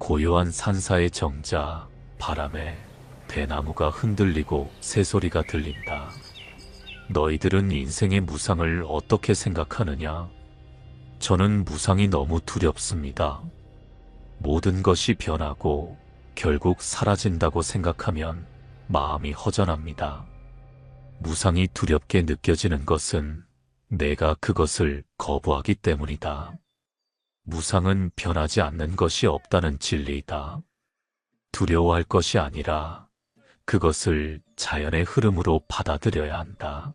고요한 산사의 정자, 바람에 대나무가 흔들리고 새소리가 들린다. 너희들은 인생의 무상을 어떻게 생각하느냐? 저는 무상이 너무 두렵습니다. 모든 것이 변하고 결국 사라진다고 생각하면 마음이 허전합니다. 무상이 두렵게 느껴지는 것은 내가 그것을 거부하기 때문이다. 무상은 변하지 않는 것이 없다는 진리이다. 두려워할 것이 아니라 그것을 자연의 흐름으로 받아들여야 한다.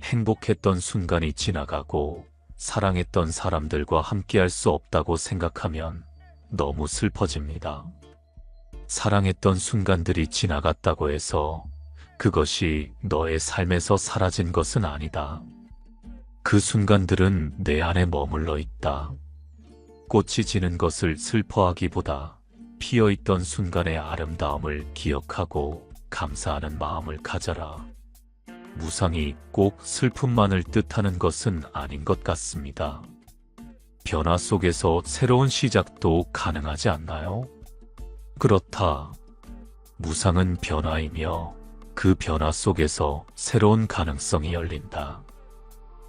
행복했던 순간이 지나가고 사랑했던 사람들과 함께할 수 없다고 생각하면 너무 슬퍼집니다. 사랑했던 순간들이 지나갔다고 해서 그것이 너의 삶에서 사라진 것은 아니다. 그 순간들은 내 안에 머물러 있다. 꽃이 지는 것을 슬퍼하기보다 피어있던 순간의 아름다움을 기억하고 감사하는 마음을 가져라. 무상이 꼭 슬픔만을 뜻하는 것은 아닌 것 같습니다. 변화 속에서 새로운 시작도 가능하지 않나요? 그렇다. 무상은 변화이며 그 변화 속에서 새로운 가능성이 열린다.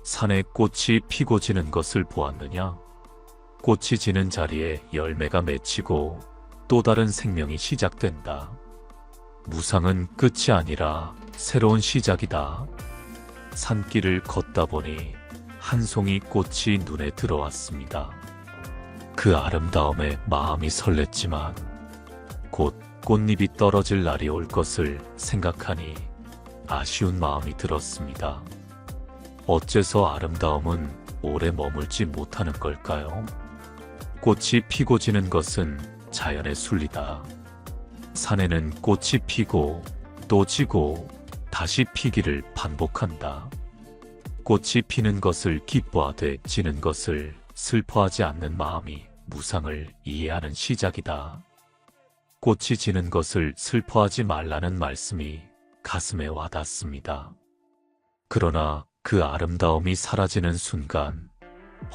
산에 꽃이 피고 지는 것을 보았느냐? 꽃이 지는 자리에 열매가 맺히고 또 다른 생명이 시작된다. 무상은 끝이 아니라 새로운 시작이다. 산길을 걷다 보니 한 송이 꽃이 눈에 들어왔습니다. 그 아름다움에 마음이 설렜지만 곧 꽃잎이 떨어질 날이 올 것을 생각하니 아쉬운 마음이 들었습니다. 어째서 아름다움은 오래 머물지 못하는 걸까요? 꽃이 피고 지는 것은 자연의 순리다. 산에는 꽃이 피고 또 지고 다시 피기를 반복한다. 꽃이 피는 것을 기뻐하되 지는 것을 슬퍼하지 않는 마음이 무상을 이해하는 시작이다. 꽃이 지는 것을 슬퍼하지 말라는 말씀이 가슴에 와닿습니다. 그러나 그 아름다움이 사라지는 순간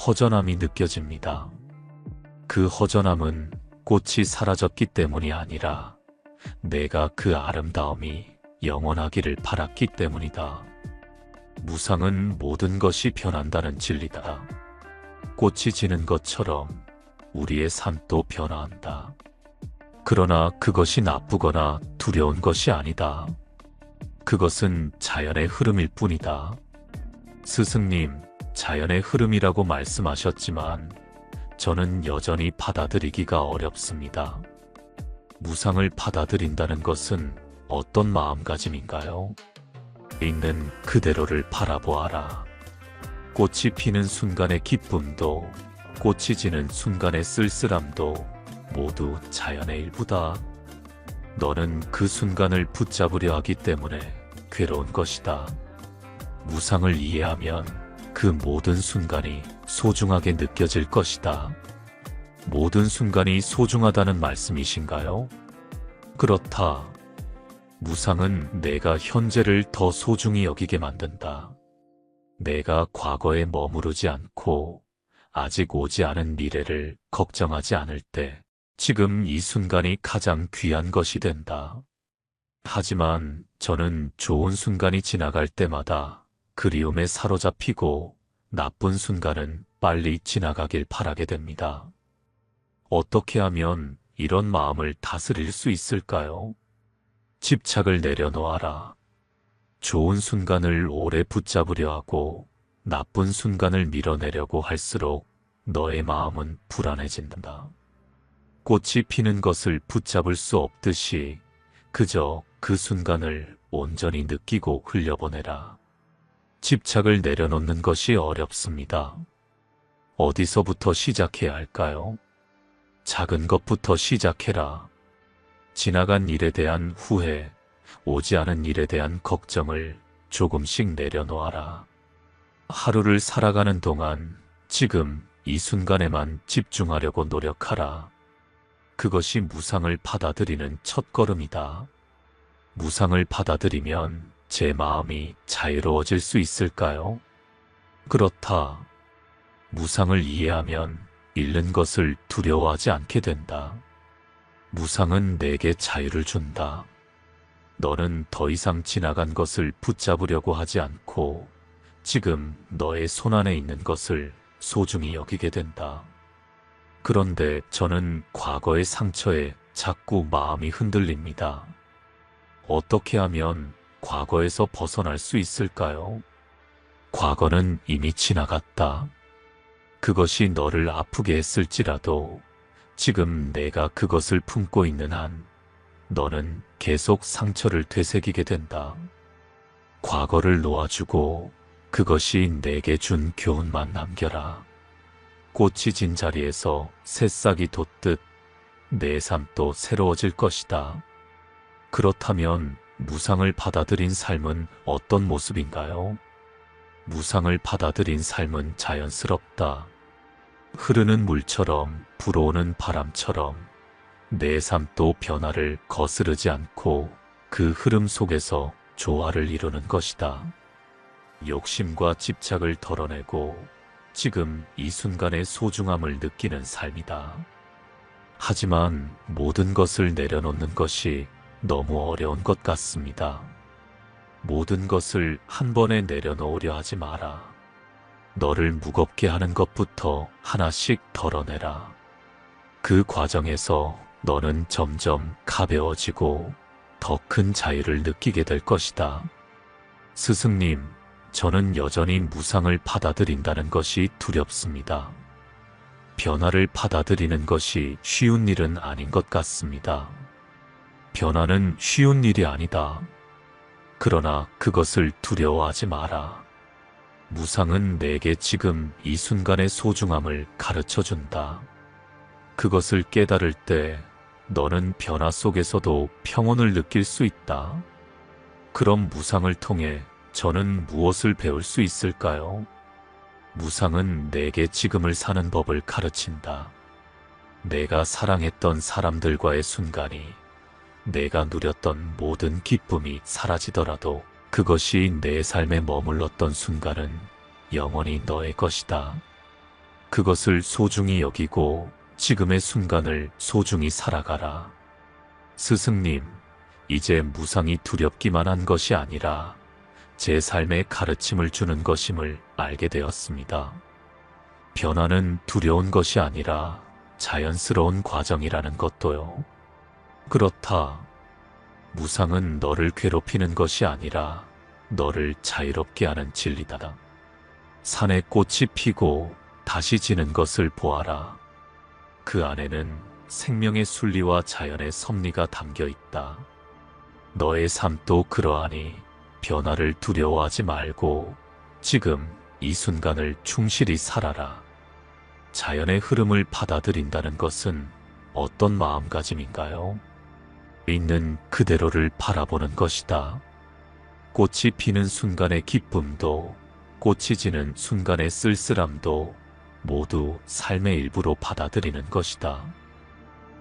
허전함이 느껴집니다. 그 허전함은 꽃이 사라졌기 때문이 아니라 내가 그 아름다움이 영원하기를 바랐기 때문이다. 무상은 모든 것이 변한다는 진리다. 꽃이 지는 것처럼 우리의 삶도 변화한다. 그러나 그것이 나쁘거나 두려운 것이 아니다. 그것은 자연의 흐름일 뿐이다. 스승님, 자연의 흐름이라고 말씀하셨지만 저는 여전히 받아들이기가 어렵습니다. 무상을 받아들인다는 것은 어떤 마음가짐인가요? 있는 그대로를 바라보아라. 꽃이 피는 순간의 기쁨도 꽃이 지는 순간의 쓸쓸함도 모두 자연의 일부다. 너는 그 순간을 붙잡으려 하기 때문에 괴로운 것이다. 무상을 이해하면 그 모든 순간이 소중하게 느껴질 것이다. 모든 순간이 소중하다는 말씀이신가요? 그렇다. 무상은 내가 현재를 더 소중히 여기게 만든다. 내가 과거에 머무르지 않고 아직 오지 않은 미래를 걱정하지 않을 때 지금 이 순간이 가장 귀한 것이 된다. 하지만 저는 좋은 순간이 지나갈 때마다 그리움에 사로잡히고 나쁜 순간은 빨리 지나가길 바라게 됩니다. 어떻게 하면 이런 마음을 다스릴 수 있을까요? 집착을 내려놓아라. 좋은 순간을 오래 붙잡으려 하고 나쁜 순간을 밀어내려고 할수록 너의 마음은 불안해진다. 꽃이 피는 것을 붙잡을 수 없듯이 그저 그 순간을 온전히 느끼고 흘려보내라. 집착을 내려놓는 것이 어렵습니다. 어디서부터 시작해야 할까요? 작은 것부터 시작해라. 지나간 일에 대한 후회, 오지 않은 일에 대한 걱정을 조금씩 내려놓아라. 하루를 살아가는 동안 지금 이 순간에만 집중하려고 노력하라. 그것이 무상을 받아들이는 첫걸음이다. 무상을 받아들이면 제 마음이 자유로워질 수 있을까요? 그렇다. 무상을 이해하면 잃는 것을 두려워하지 않게 된다. 무상은 내게 자유를 준다. 너는 더 이상 지나간 것을 붙잡으려고 하지 않고 지금 너의 손안에 있는 것을 소중히 여기게 된다. 그런데 저는 과거의 상처에 자꾸 마음이 흔들립니다. 어떻게 하면 과거에서 벗어날 수 있을까요? 과거는 이미 지나갔다. 그것이 너를 아프게 했을지라도 지금 내가 그것을 품고 있는 한 너는 계속 상처를 되새기게 된다. 과거를 놓아주고 그것이 내게 준 교훈만 남겨라. 꽃이 진 자리에서 새싹이 돋듯 내 삶도 새로워질 것이다. 그렇다면 무상을 받아들인 삶은 어떤 모습인가요? 무상을 받아들인 삶은 자연스럽다. 흐르는 물처럼 불어오는 바람처럼 내 삶도 변화를 거스르지 않고 그 흐름 속에서 조화를 이루는 것이다. 욕심과 집착을 덜어내고 지금 이 순간의 소중함을 느끼는 삶이다. 하지만 모든 것을 내려놓는 것이 너무 어려운 것 같습니다. 모든 것을 한 번에 내려놓으려 하지 마라. 너를 무겁게 하는 것부터 하나씩 덜어내라. 그 과정에서 너는 점점 가벼워지고 더 큰 자유를 느끼게 될 것이다. 스승님, 저는 여전히 무상을 받아들인다는 것이 두렵습니다. 변화를 받아들이는 것이 쉬운 일은 아닌 것 같습니다. 변화는 쉬운 일이 아니다. 그러나 그것을 두려워하지 마라. 무상은 내게 지금 이 순간의 소중함을 가르쳐준다. 그것을 깨달을 때 너는 변화 속에서도 평온을 느낄 수 있다. 그럼 무상을 통해 저는 무엇을 배울 수 있을까요? 무상은 내게 지금을 사는 법을 가르친다. 내가 사랑했던 사람들과의 순간이, 내가 누렸던 모든 기쁨이 사라지더라도 그것이 내 삶에 머물렀던 순간은 영원히 너의 것이다. 그것을 소중히 여기고 지금의 순간을 소중히 살아가라. 스승님, 이제 무상이 두렵기만 한 것이 아니라 제 삶에 가르침을 주는 것임을 알게 되었습니다. 변화는 두려운 것이 아니라 자연스러운 과정이라는 것도요. 그렇다. 무상은 너를 괴롭히는 것이 아니라 너를 자유롭게 하는 진리다. 산에 꽃이 피고 다시 지는 것을 보아라. 그 안에는 생명의 순리와 자연의 섭리가 담겨 있다. 너의 삶도 그러하니 변화를 두려워하지 말고 지금 이 순간을 충실히 살아라. 자연의 흐름을 받아들인다는 것은 어떤 마음가짐인가요? 있는 그대로를 바라보는 것이다. 꽃이 피는 순간의 기쁨도, 꽃이 지는 순간의 쓸쓸함도 모두 삶의 일부로 받아들이는 것이다.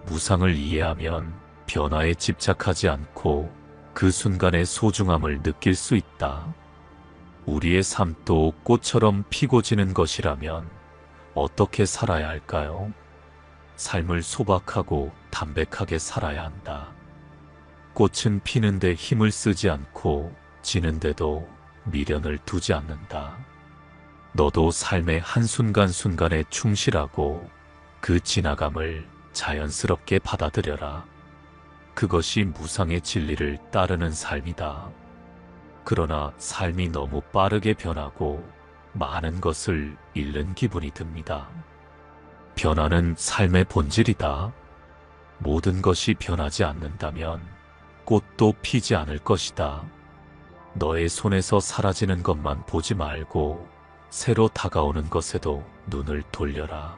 무상을 이해하면 변화에 집착하지 않고 그 순간의 소중함을 느낄 수 있다. 우리의 삶도 꽃처럼 피고 지는 것이라면 어떻게 살아야 할까요? 삶을 소박하고 담백하게 살아야 한다. 꽃은 피는데 힘을 쓰지 않고 지는데도 미련을 두지 않는다. 너도 삶의 한순간순간에 충실하고 그 지나감을 자연스럽게 받아들여라. 그것이 무상의 진리를 따르는 삶이다. 그러나 삶이 너무 빠르게 변하고 많은 것을 잃는 기분이 듭니다. 변화는 삶의 본질이다. 모든 것이 변하지 않는다면 꽃도 피지 않을 것이다. 너의 손에서 사라지는 것만 보지 말고 새로 다가오는 것에도 눈을 돌려라.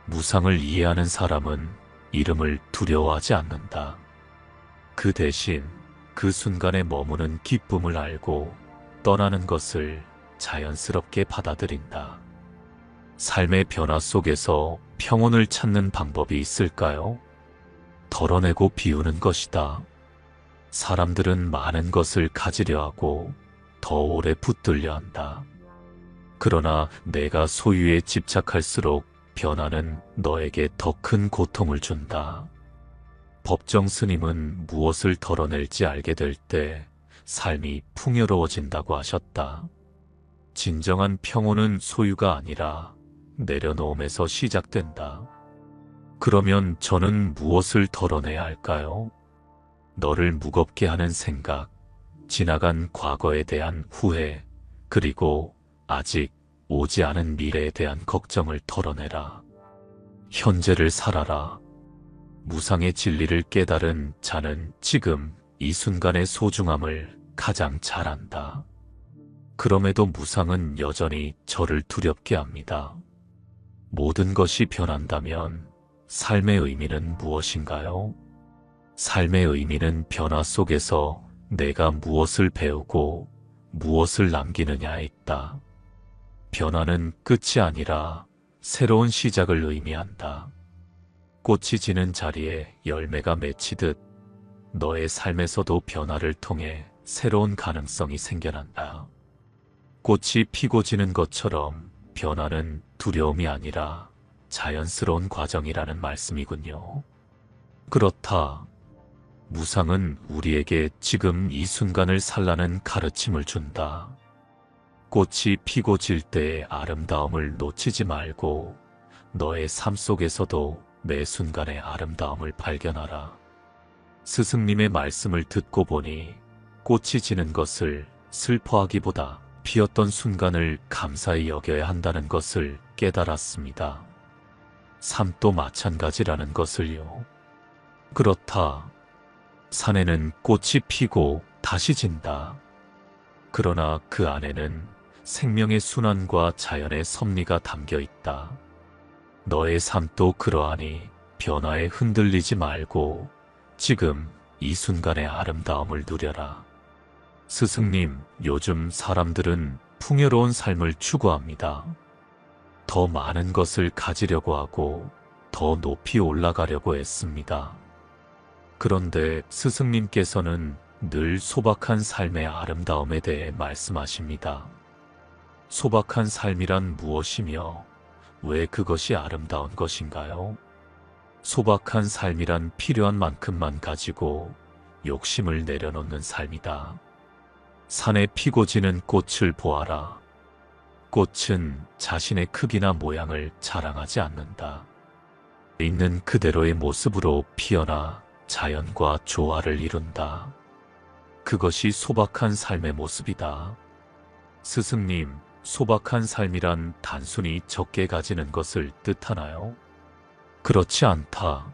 무상을 이해하는 사람은 이름을 두려워하지 않는다. 그 대신 그 순간에 머무는 기쁨을 알고 떠나는 것을 자연스럽게 받아들인다. 삶의 변화 속에서 평온을 찾는 방법이 있을까요? 덜어내고 비우는 것이다. 사람들은 많은 것을 가지려 하고 더 오래 붙들려 한다. 그러나 내가 소유에 집착할수록 변화는 너에게 더 큰 고통을 준다. 법정 스님은 무엇을 덜어낼지 알게 될 때 삶이 풍요로워진다고 하셨다. 진정한 평온은 소유가 아니라 내려놓음에서 시작된다. 그러면 저는 무엇을 덜어내야 할까요? 너를 무겁게 하는 생각, 지나간 과거에 대한 후회, 그리고 아직 오지 않은 미래에 대한 걱정을 털어내라. 현재를 살아라. 무상의 진리를 깨달은 자는 지금 이 순간의 소중함을 가장 잘 안다. 그럼에도 무상은 여전히 저를 두렵게 합니다. 모든 것이 변한다면 삶의 의미는 무엇인가요? 삶의 의미는 변화 속에서 내가 무엇을 배우고 무엇을 남기느냐에 있다. 변화는 끝이 아니라 새로운 시작을 의미한다. 꽃이 지는 자리에 열매가 맺히듯 너의 삶에서도 변화를 통해 새로운 가능성이 생겨난다. 꽃이 피고 지는 것처럼 변화는 두려움이 아니라 자연스러운 과정이라는 말씀이군요. 그렇다. 무상은 우리에게 지금 이 순간을 살라는 가르침을 준다. 꽃이 피고 질 때의 아름다움을 놓치지 말고 너의 삶 속에서도 매 순간의 아름다움을 발견하라. 스승님의 말씀을 듣고 보니 꽃이 지는 것을 슬퍼하기보다 피었던 순간을 감사히 여겨야 한다는 것을 깨달았습니다. 삶도 마찬가지라는 것을요. 그렇다. 산에는 꽃이 피고 다시 진다. 그러나 그 안에는 생명의 순환과 자연의 섭리가 담겨 있다. 너의 삶도 그러하니 변화에 흔들리지 말고 지금 이 순간의 아름다움을 누려라. 스승님, 요즘 사람들은 풍요로운 삶을 추구합니다. 더 많은 것을 가지려고 하고 더 높이 올라가려고 애씁니다. 그런데 스승님께서는 늘 소박한 삶의 아름다움에 대해 말씀하십니다. 소박한 삶이란 무엇이며 왜 그것이 아름다운 것인가요? 소박한 삶이란 필요한 만큼만 가지고 욕심을 내려놓는 삶이다. 산에 피고 지는 꽃을 보아라. 꽃은 자신의 크기나 모양을 자랑하지 않는다. 있는 그대로의 모습으로 피어나 자연과 조화를 이룬다. 그것이 소박한 삶의 모습이다. 스승님, 소박한 삶이란 단순히 적게 가지는 것을 뜻하나요? 그렇지 않다.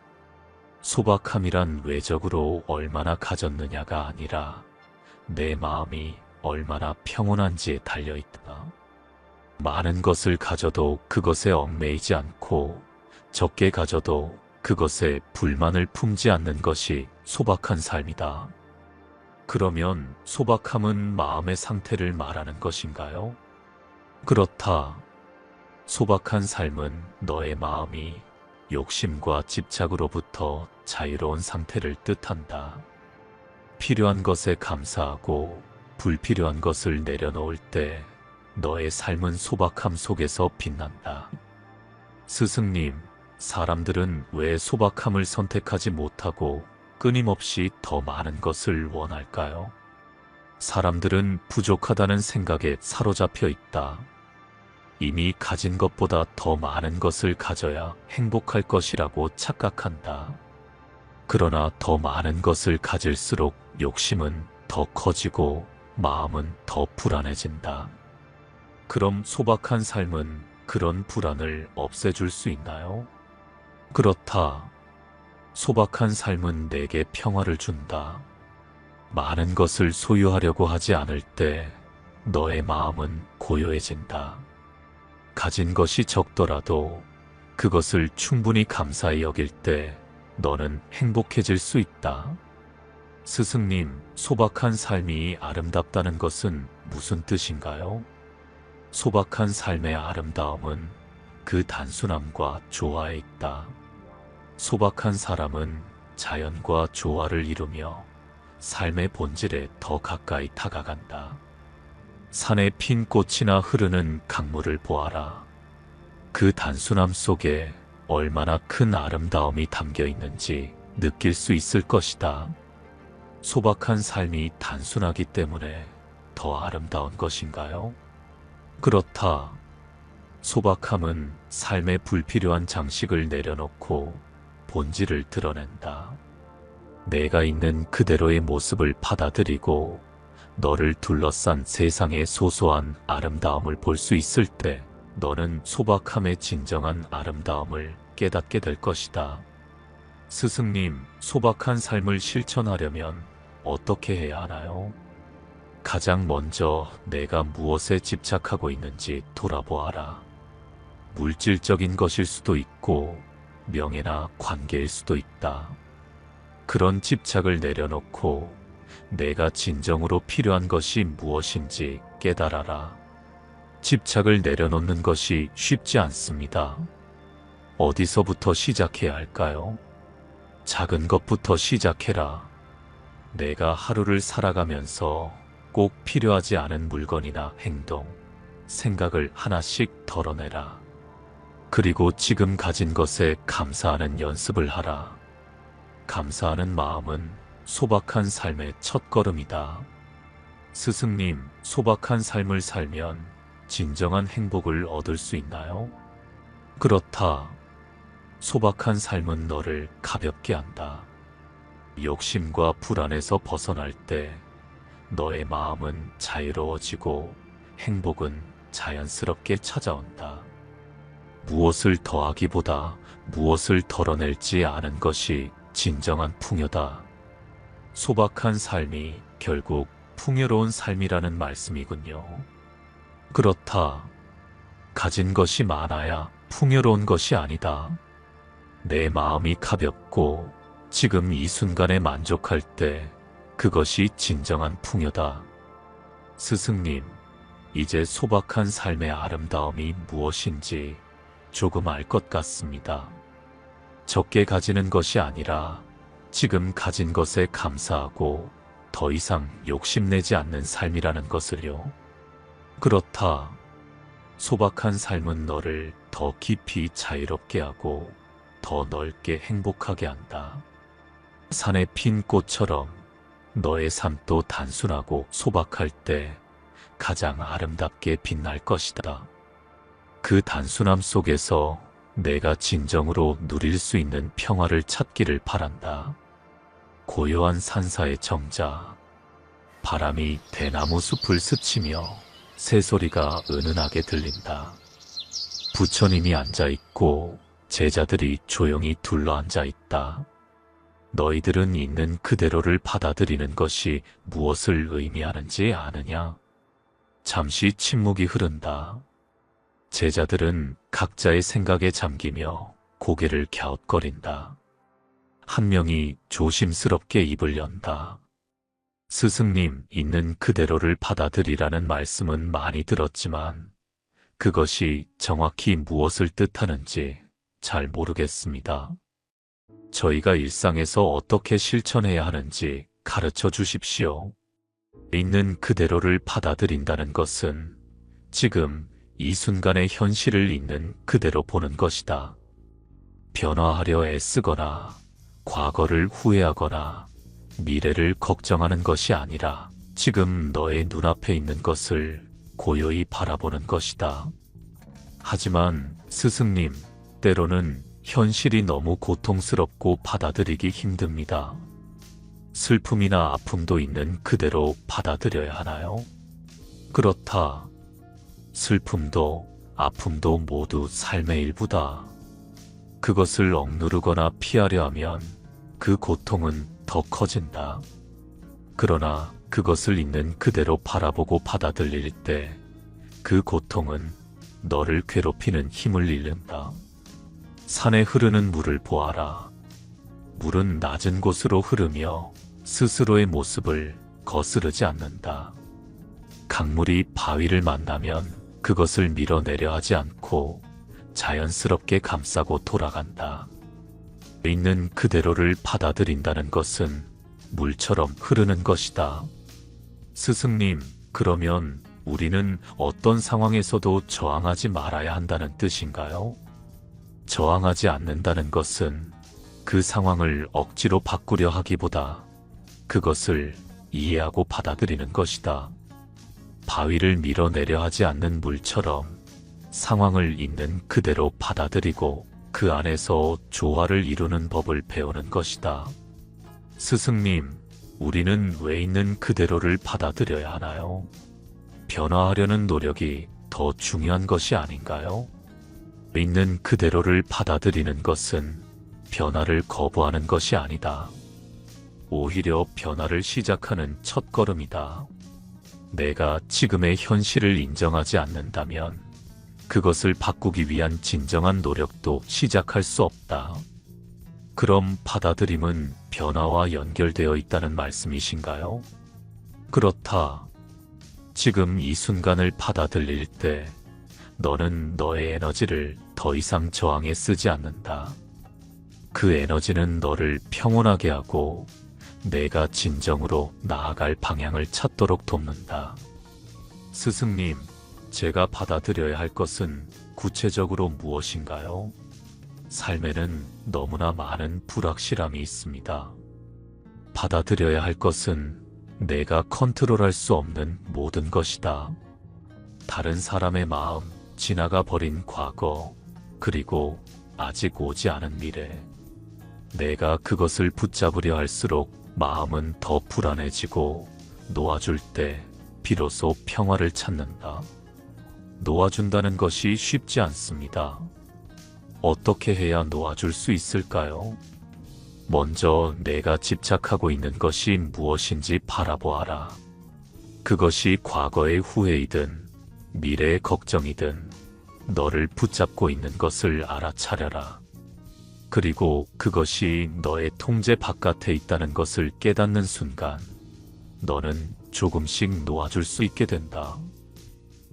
소박함이란 외적으로 얼마나 가졌느냐가 아니라 내 마음이 얼마나 평온한지에 달려있다. 많은 것을 가져도 그것에 얽매이지 않고 적게 가져도 그것에 불만을 품지 않는 것이 소박한 삶이다. 그러면 소박함은 마음의 상태를 말하는 것인가요? 그렇다. 소박한 삶은 너의 마음이 욕심과 집착으로부터 자유로운 상태를 뜻한다. 필요한 것에 감사하고 불필요한 것을 내려놓을 때 너의 삶은 소박함 속에서 빛난다. 스승님, 사람들은 왜 소박함을 선택하지 못하고 끊임없이 더 많은 것을 원할까요? 사람들은 부족하다는 생각에 사로잡혀 있다. 이미 가진 것보다 더 많은 것을 가져야 행복할 것이라고 착각한다. 그러나 더 많은 것을 가질수록 욕심은 더 커지고 마음은 더 불안해진다. 그럼 소박한 삶은 그런 불안을 없애줄 수 있나요? 그렇다. 소박한 삶은 내게 평화를 준다. 많은 것을 소유하려고 하지 않을 때 너의 마음은 고요해진다. 가진 것이 적더라도 그것을 충분히 감사히 여길 때 너는 행복해질 수 있다. 스승님, 소박한 삶이 아름답다는 것은 무슨 뜻인가요? 소박한 삶의 아름다움은 그 단순함과 조화에 있다. 소박한 사람은 자연과 조화를 이루며 삶의 본질에 더 가까이 다가간다. 산에 핀 꽃이나 흐르는 강물을 보아라. 그 단순함 속에 얼마나 큰 아름다움이 담겨 있는지 느낄 수 있을 것이다. 소박한 삶이 단순하기 때문에 더 아름다운 것인가요? 그렇다. 소박함은 삶의 불필요한 장식을 내려놓고 본질을 드러낸다. 내가 있는 그대로의 모습을 받아들이고 너를 둘러싼 세상의 소소한 아름다움을 볼 수 있을 때 너는 소박함의 진정한 아름다움을 깨닫게 될 것이다. 스승님, 소박한 삶을 실천하려면 어떻게 해야 하나요? 가장 먼저 내가 무엇에 집착하고 있는지 돌아보아라. 물질적인 것일 수도 있고 명예나 관계일 수도 있다. 그런 집착을 내려놓고 내가 진정으로 필요한 것이 무엇인지 깨달아라. 집착을 내려놓는 것이 쉽지 않습니다. 어디서부터 시작해야 할까요? 작은 것부터 시작해라. 내가 하루를 살아가면서 꼭 필요하지 않은 물건이나 행동, 생각을 하나씩 덜어내라. 그리고 지금 가진 것에 감사하는 연습을 하라. 감사하는 마음은 소박한 삶의 첫걸음이다. 스승님, 소박한 삶을 살면 진정한 행복을 얻을 수 있나요? 그렇다. 소박한 삶은 너를 가볍게 한다. 욕심과 불안에서 벗어날 때 너의 마음은 자유로워지고 행복은 자연스럽게 찾아온다. 무엇을 더하기보다 무엇을 덜어낼지 아는 것이 진정한 풍요다. 소박한 삶이 결국 풍요로운 삶이라는 말씀이군요. 그렇다. 가진 것이 많아야 풍요로운 것이 아니다. 내 마음이 가볍고 지금 이 순간에 만족할 때 그것이 진정한 풍요다. 스승님, 이제 소박한 삶의 아름다움이 무엇인지 조금 알 것 같습니다. 적게 가지는 것이 아니라 지금 가진 것에 감사하고 더 이상 욕심내지 않는 삶이라는 것을요. 그렇다. 소박한 삶은 너를 더 깊이 자유롭게 하고 더 넓게 행복하게 한다. 산에 핀 꽃처럼 너의 삶도 단순하고 소박할 때 가장 아름답게 빛날 것이다. 그 단순함 속에서 내가 진정으로 누릴 수 있는 평화를 찾기를 바란다. 고요한 산사의 정자, 바람이 대나무 숲을 스치며 새소리가 은은하게 들린다. 부처님이 앉아있고 제자들이 조용히 둘러앉아 있다. 너희들은 있는 그대로를 받아들이는 것이 무엇을 의미하는지 아느냐? 잠시 침묵이 흐른다. 제자들은 각자의 생각에 잠기며 고개를 갸웃거린다. 한 명이 조심스럽게 입을 연다. 스승님, 있는 그대로를 받아들이라는 말씀은 많이 들었지만 그것이 정확히 무엇을 뜻하는지 잘 모르겠습니다. 저희가 일상에서 어떻게 실천해야 하는지 가르쳐 주십시오. 있는 그대로를 받아들인다는 것은 지금 이 순간의 현실을 있는 그대로 보는 것이다. 변화하려 애쓰거나 과거를 후회하거나 미래를 걱정하는 것이 아니라 지금 너의 눈앞에 있는 것을 고요히 바라보는 것이다. 하지만 스승님, 때로는 현실이 너무 고통스럽고 받아들이기 힘듭니다. 슬픔이나 아픔도 있는 그대로 받아들여야 하나요? 그렇다. 슬픔도 아픔도 모두 삶의 일부다. 그것을 억누르거나 피하려 하면 그 고통은 더 커진다. 그러나 그것을 있는 그대로 바라보고 받아들일 때 그 고통은 너를 괴롭히는 힘을 잃는다. 산에 흐르는 물을 보아라. 물은 낮은 곳으로 흐르며 스스로의 모습을 거스르지 않는다. 강물이 바위를 만나면 그것을 밀어내려 하지 않고 자연스럽게 감싸고 돌아간다. 있는 그대로를 받아들인다는 것은 물처럼 흐르는 것이다. 스승님, 그러면 우리는 어떤 상황에서도 저항하지 말아야 한다는 뜻인가요? 저항하지 않는다는 것은 그 상황을 억지로 바꾸려 하기보다 그것을 이해하고 받아들이는 것이다. 바위를 밀어내려 하지 않는 물처럼 상황을 있는 그대로 받아들이고 그 안에서 조화를 이루는 법을 배우는 것이다. 스승님, 우리는 왜 있는 그대로를 받아들여야 하나요? 변화하려는 노력이 더 중요한 것이 아닌가요? 있는 그대로를 받아들이는 것은 변화를 거부하는 것이 아니다. 오히려 변화를 시작하는 첫걸음이다. 내가 지금의 현실을 인정하지 않는다면 그것을 바꾸기 위한 진정한 노력도 시작할 수 없다. 그럼 받아들임은 변화와 연결되어 있다는 말씀이신가요? 그렇다. 지금 이 순간을 받아들일 때 너는 너의 에너지를 더 이상 저항에 쓰지 않는다. 그 에너지는 너를 평온하게 하고 내가 진정으로 나아갈 방향을 찾도록 돕는다. 스승님, 제가 받아들여야 할 것은 구체적으로 무엇인가요? 삶에는 너무나 많은 불확실함이 있습니다. 받아들여야 할 것은 내가 컨트롤할 수 없는 모든 것이다. 다른 사람의 마음, 지나가 버린 과거, 그리고 아직 오지 않은 미래. 내가 그것을 붙잡으려 할수록 마음은 더 불안해지고 놓아줄 때 비로소 평화를 찾는다. 놓아준다는 것이 쉽지 않습니다. 어떻게 해야 놓아줄 수 있을까요? 먼저 내가 집착하고 있는 것이 무엇인지 바라보아라. 그것이 과거의 후회이든 미래의 걱정이든 너를 붙잡고 있는 것을 알아차려라. 그리고 그것이 너의 통제 바깥에 있다는 것을 깨닫는 순간 너는 조금씩 놓아줄 수 있게 된다.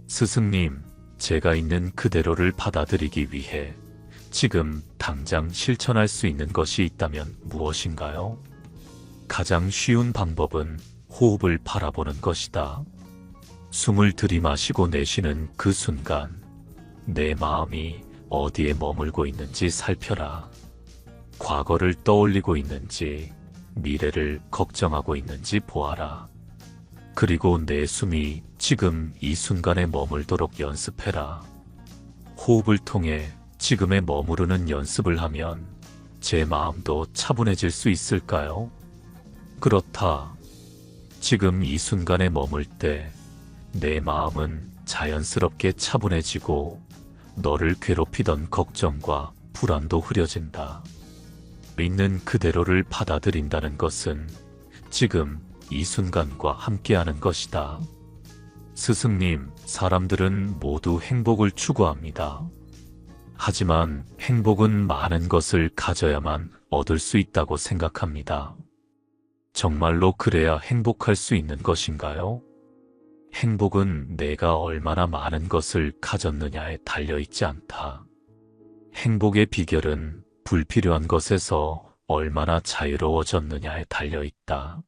스승님, 제가 있는 그대로를 받아들이기 위해 지금 당장 실천할 수 있는 것이 있다면 무엇인가요? 가장 쉬운 방법은 호흡을 바라보는 것이다. 숨을 들이마시고 내쉬는 그 순간 내 마음이 어디에 머물고 있는지 살펴라. 과거를 떠올리고 있는지 미래를 걱정하고 있는지 보아라. 그리고 내 숨이 지금 이 순간에 머물도록 연습해라. 호흡을 통해 지금에 머무르는 연습을 하면 제 마음도 차분해질 수 있을까요? 그렇다. 지금 이 순간에 머물 때 내 마음은 자연스럽게 차분해지고 너를 괴롭히던 걱정과 불안도 흐려진다. 있는 그대로를 받아들인다는 것은 지금 이 순간과 함께하는 것이다. 스승님, 사람들은 모두 행복을 추구합니다. 하지만 행복은 많은 것을 가져야만 얻을 수 있다고 생각합니다. 정말로 그래야 행복할 수 있는 것인가요? 행복은 내가 얼마나 많은 것을 가졌느냐에 달려있지 않다. 행복의 비결은 불필요한 것에서 얼마나 자유로워졌느냐에 달려있다.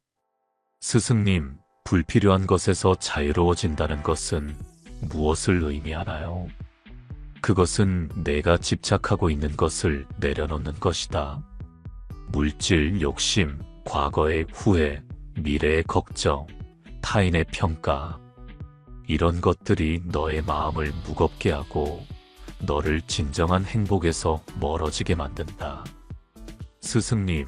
스승님, 불필요한 것에서 자유로워진다는 것은 무엇을 의미하나요? 그것은 내가 집착하고 있는 것을 내려놓는 것이다. 물질, 욕심, 과거의 후회, 미래의 걱정, 타인의 평가. 이런 것들이 너의 마음을 무겁게 하고 너를 진정한 행복에서 멀어지게 만든다. 스승님,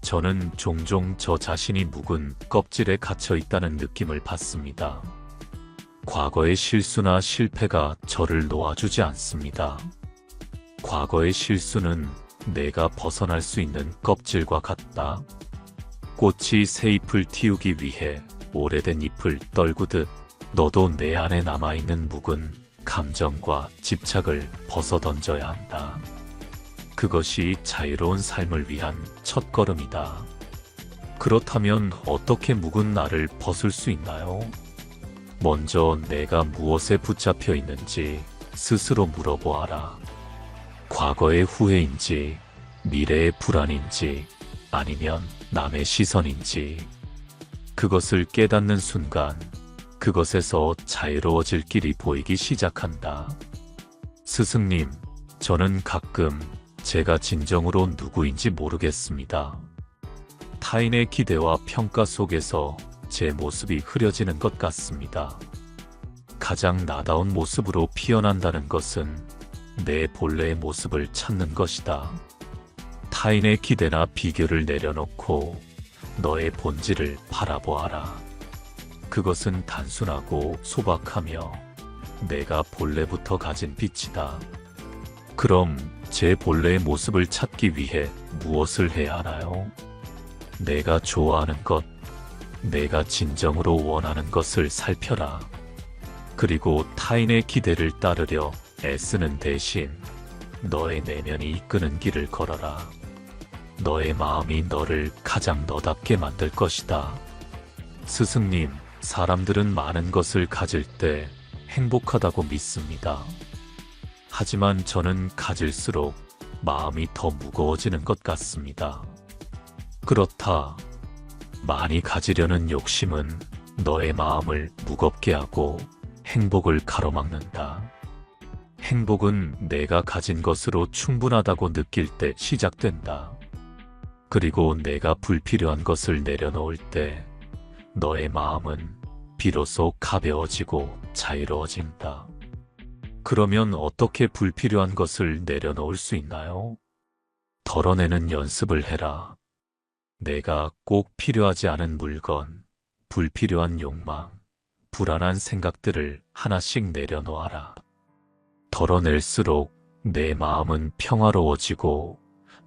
저는 종종 저 자신이 묵은 껍질에 갇혀 있다는 느낌을 받습니다. 과거의 실수나 실패가 저를 놓아주지 않습니다. 과거의 실수는 내가 벗어날 수 있는 껍질과 같다. 꽃이 새 잎을 틔우기 위해 오래된 잎을 떨구듯 너도 내 안에 남아있는 묵은 감정과 집착을 벗어던져야 한다. 그것이 자유로운 삶을 위한 첫걸음이다. 그렇다면 어떻게 묵은 나를 벗을 수 있나요? 먼저 내가 무엇에 붙잡혀 있는지 스스로 물어보아라. 과거의 후회인지, 미래의 불안인지, 아니면 남의 시선인지. 그것을 깨닫는 순간 그것에서 자유로워질 길이 보이기 시작한다. 스승님, 저는 가끔 제가 진정으로 누구인지 모르겠습니다. 타인의 기대와 평가 속에서 제 모습이 흐려지는 것 같습니다. 가장 나다운 모습으로 피어난다는 것은 내 본래의 모습을 찾는 것이다. 타인의 기대나 비교를 내려놓고 너의 본질을 바라보아라. 그것은 단순하고 소박하며 내가 본래부터 가진 빛이다. 그럼 제 본래의 모습을 찾기 위해 무엇을 해야 하나요? 내가 좋아하는 것, 내가 진정으로 원하는 것을 살펴라. 그리고 타인의 기대를 따르려 애쓰는 대신 너의 내면이 이끄는 길을 걸어라. 너의 마음이 너를 가장 너답게 만들 것이다. 스승님, 사람들은 많은 것을 가질 때 행복하다고 믿습니다. 하지만 저는 가질수록 마음이 더 무거워지는 것 같습니다. 그렇다. 많이 가지려는 욕심은 너의 마음을 무겁게 하고 행복을 가로막는다. 행복은 내가 가진 것으로 충분하다고 느낄 때 시작된다. 그리고 내가 불필요한 것을 내려놓을 때 너의 마음은 비로소 가벼워지고 자유로워진다. 그러면 어떻게 불필요한 것을 내려놓을 수 있나요? 덜어내는 연습을 해라. 내가 꼭 필요하지 않은 물건, 불필요한 욕망, 불안한 생각들을 하나씩 내려놓아라. 덜어낼수록 내 마음은 평화로워지고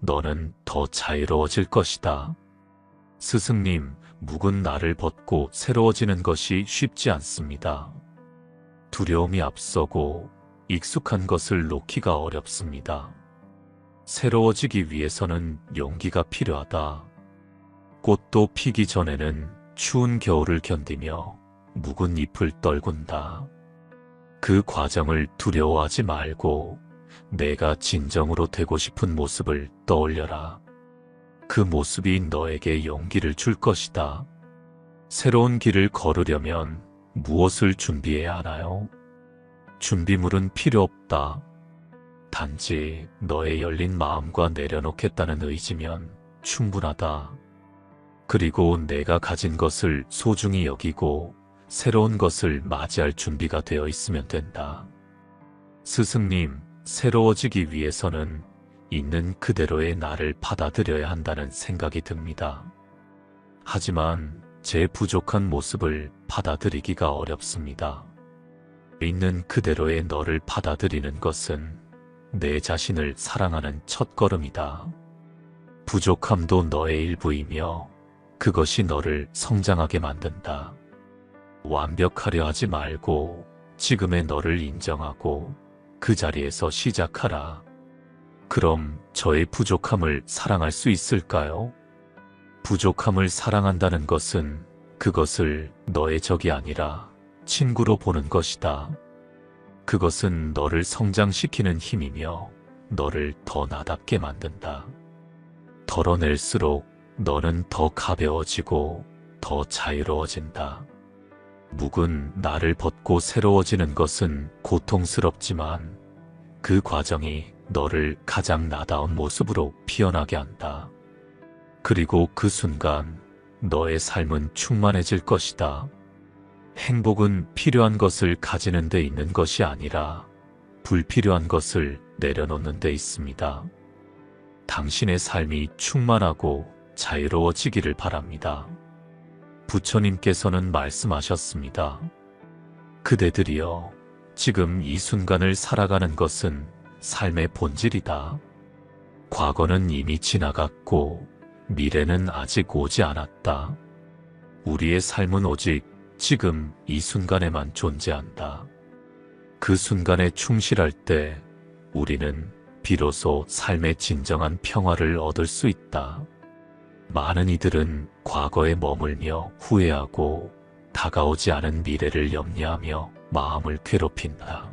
너는 더 자유로워질 것이다. 스승님, 묵은 나를 벗고 새로워지는 것이 쉽지 않습니다. 두려움이 앞서고 익숙한 것을 놓기가 어렵습니다. 새로워지기 위해서는 용기가 필요하다. 꽃도 피기 전에는 추운 겨울을 견디며 묵은 잎을 떨군다. 그 과정을 두려워하지 말고 내가 진정으로 되고 싶은 모습을 떠올려라. 그 모습이 너에게 용기를 줄 것이다. 새로운 길을 걸으려면 무엇을 준비해야 하나요? 준비물은 필요 없다. 단지 너의 열린 마음과 내려놓겠다는 의지면 충분하다. 그리고 내가 가진 것을 소중히 여기고 새로운 것을 맞이할 준비가 되어 있으면 된다. 스승님, 새로워지기 위해서는 있는 그대로의 나를 받아들여야 한다는 생각이 듭니다. 하지만 제 부족한 모습을 받아들이기가 어렵습니다. 있는 그대로의 너를 받아들이는 것은 내 자신을 사랑하는 첫걸음이다. 부족함도 너의 일부이며 그것이 너를 성장하게 만든다. 완벽하려 하지 말고 지금의 너를 인정하고 그 자리에서 시작하라. 그럼 저의 부족함을 사랑할 수 있을까요? 부족함을 사랑한다는 것은 그것을 너의 적이 아니라 친구로 보는 것이다. 그것은 너를 성장시키는 힘이며 너를 더 나답게 만든다. 덜어낼수록 너는 더 가벼워지고 더 자유로워진다. 묵은 나를 벗고 새로워지는 것은 고통스럽지만 그 과정이 너를 가장 나다운 모습으로 피어나게 한다. 그리고 그 순간 너의 삶은 충만해질 것이다. 행복은 필요한 것을 가지는 데 있는 것이 아니라 불필요한 것을 내려놓는 데 있습니다. 당신의 삶이 충만하고 자유로워지기를 바랍니다. 부처님께서는 말씀하셨습니다. 그대들이여, 지금 이 순간을 살아가는 것은 삶의 본질이다. 과거는 이미 지나갔고 미래는 아직 오지 않았다. 우리의 삶은 오직 지금 이 순간에만 존재한다. 그 순간에 충실할 때 우리는 비로소 삶의 진정한 평화를 얻을 수 있다. 많은 이들은 과거에 머물며 후회하고 다가오지 않은 미래를 염려하며 마음을 괴롭힌다.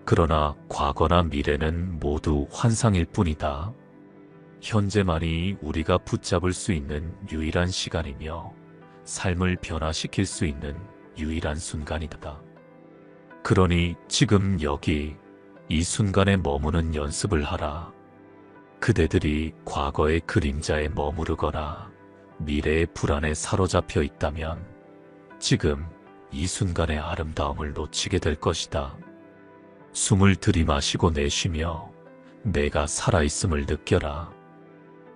그러나 과거나 미래는 모두 환상일 뿐이다. 현재만이 우리가 붙잡을 수 있는 유일한 시간이며 삶을 변화시킬 수 있는 유일한 순간이다. 그러니 지금 여기 이 순간에 머무는 연습을 하라. 그대들이 과거의 그림자에 머무르거나 미래의 불안에 사로잡혀 있다면 지금 이 순간의 아름다움을 놓치게 될 것이다. 숨을 들이마시고 내쉬며 내가 살아있음을 느껴라.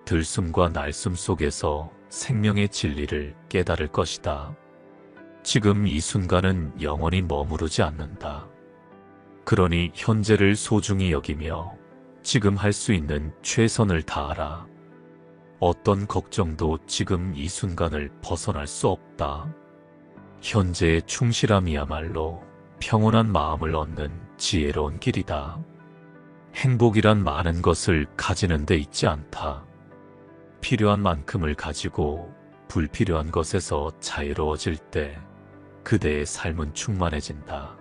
들숨과 날숨 속에서 생명의 진리를 깨달을 것이다. 지금 이 순간은 영원히 머무르지 않는다. 그러니 현재를 소중히 여기며 지금 할 수 있는 최선을 다하라. 어떤 걱정도 지금 이 순간을 벗어날 수 없다. 현재의 충실함이야말로 평온한 마음을 얻는 지혜로운 길이다. 행복이란 많은 것을 가지는 데 있지 않다. 필요한 만큼을 가지고 불필요한 것에서 자유로워질 때 그대의 삶은 충만해진다.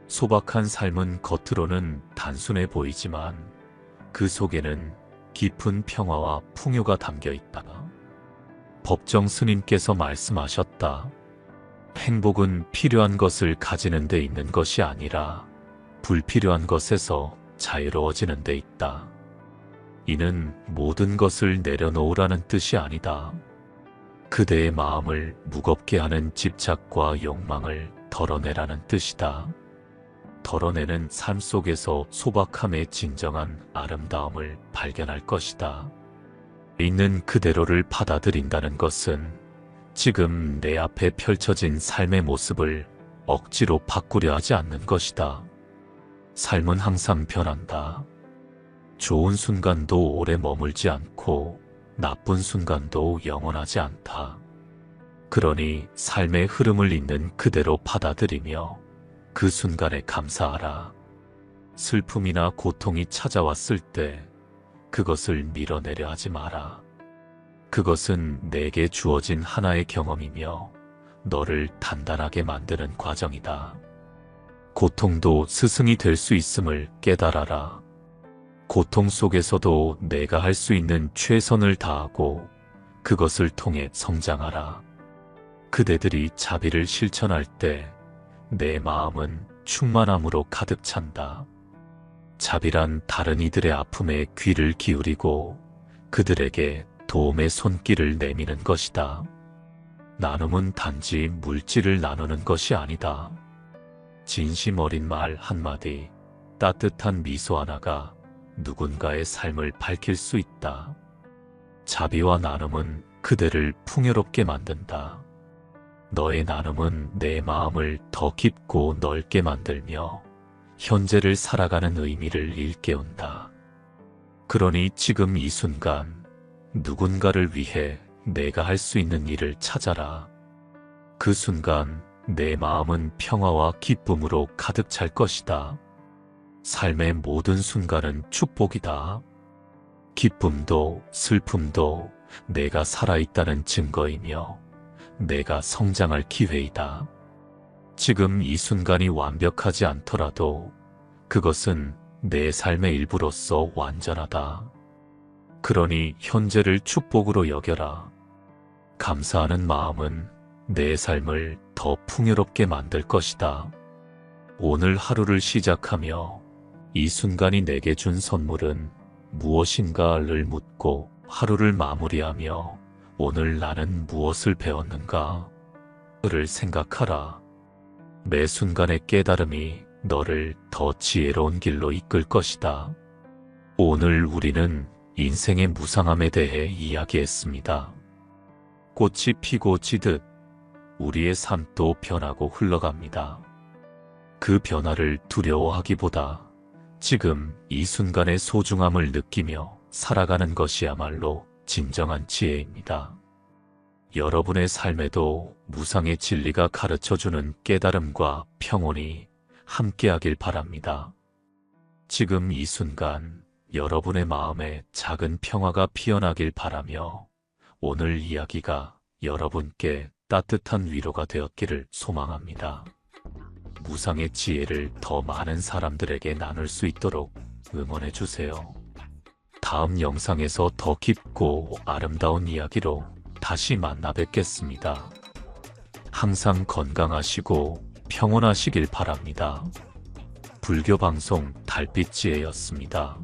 소박한 삶은 겉으로는 단순해 보이지만 그 속에는 깊은 평화와 풍요가 담겨 있다. 법정 스님께서 말씀하셨다. 행복은 필요한 것을 가지는 데 있는 것이 아니라 불필요한 것에서 자유로워지는 데 있다. 이는 모든 것을 내려놓으라는 뜻이 아니다. 그대의 마음을 무겁게 하는 집착과 욕망을 덜어내라는 뜻이다. 덜어내는 삶 속에서 소박함의 진정한 아름다움을 발견할 것이다. 있는 그대로를 받아들인다는 것은 지금 내 앞에 펼쳐진 삶의 모습을 억지로 바꾸려 하지 않는 것이다. 삶은 항상 변한다. 좋은 순간도 오래 머물지 않고 나쁜 순간도 영원하지 않다. 그러니 삶의 흐름을 있는 그대로 받아들이며 그 순간에 감사하라. 슬픔이나 고통이 찾아왔을 때 그것을 밀어내려 하지 마라. 그것은 내게 주어진 하나의 경험이며 너를 단단하게 만드는 과정이다. 고통도 스승이 될 수 있음을 깨달아라. 고통 속에서도 내가 할 수 있는 최선을 다하고 그것을 통해 성장하라. 그대들이 자비를 실천할 때 내 마음은 충만함으로 가득 찬다. 자비란 다른 이들의 아픔에 귀를 기울이고 그들에게 도움의 손길을 내미는 것이다. 나눔은 단지 물질을 나누는 것이 아니다. 진심 어린 말 한마디, 따뜻한 미소 하나가 누군가의 삶을 밝힐 수 있다. 자비와 나눔은 그대를 풍요롭게 만든다. 너의 나눔은 내 마음을 더 깊고 넓게 만들며 현재를 살아가는 의미를 일깨운다. 그러니 지금 이 순간 누군가를 위해 내가 할 수 있는 일을 찾아라. 그 순간 내 마음은 평화와 기쁨으로 가득 찰 것이다. 삶의 모든 순간은 축복이다. 기쁨도 슬픔도 내가 살아있다는 증거이며 내가 성장할 기회이다. 지금 이 순간이 완벽하지 않더라도 그것은 내 삶의 일부로서 완전하다. 그러니 현재를 축복으로 여겨라. 감사하는 마음은 내 삶을 더 풍요롭게 만들 것이다. 오늘 하루를 시작하며 이 순간이 내게 준 선물은 무엇인가를 묻고 하루를 마무리하며 오늘 나는 무엇을 배웠는가? 를 생각하라. 매 순간의 깨달음이 너를 더 지혜로운 길로 이끌 것이다. 오늘 우리는 인생의 무상함에 대해 이야기했습니다. 꽃이 피고 지듯 우리의 삶도 변하고 흘러갑니다. 그 변화를 두려워하기보다 지금 이 순간의 소중함을 느끼며 살아가는 것이야말로 진정한 지혜입니다. 여러분의 삶에도 무상의 진리가 가르쳐주는 깨달음과 평온이 함께하길 바랍니다. 지금 이 순간 여러분의 마음에 작은 평화가 피어나길 바라며 오늘 이야기가 여러분께 따뜻한 위로가 되었기를 소망합니다. 무상의 지혜를 더 많은 사람들에게 나눌 수 있도록 응원해주세요. 다음 영상에서 더 깊고 아름다운 이야기로 다시 만나 뵙겠습니다. 항상 건강하시고 평온하시길 바랍니다. 불교 방송 달빛지혜였습니다.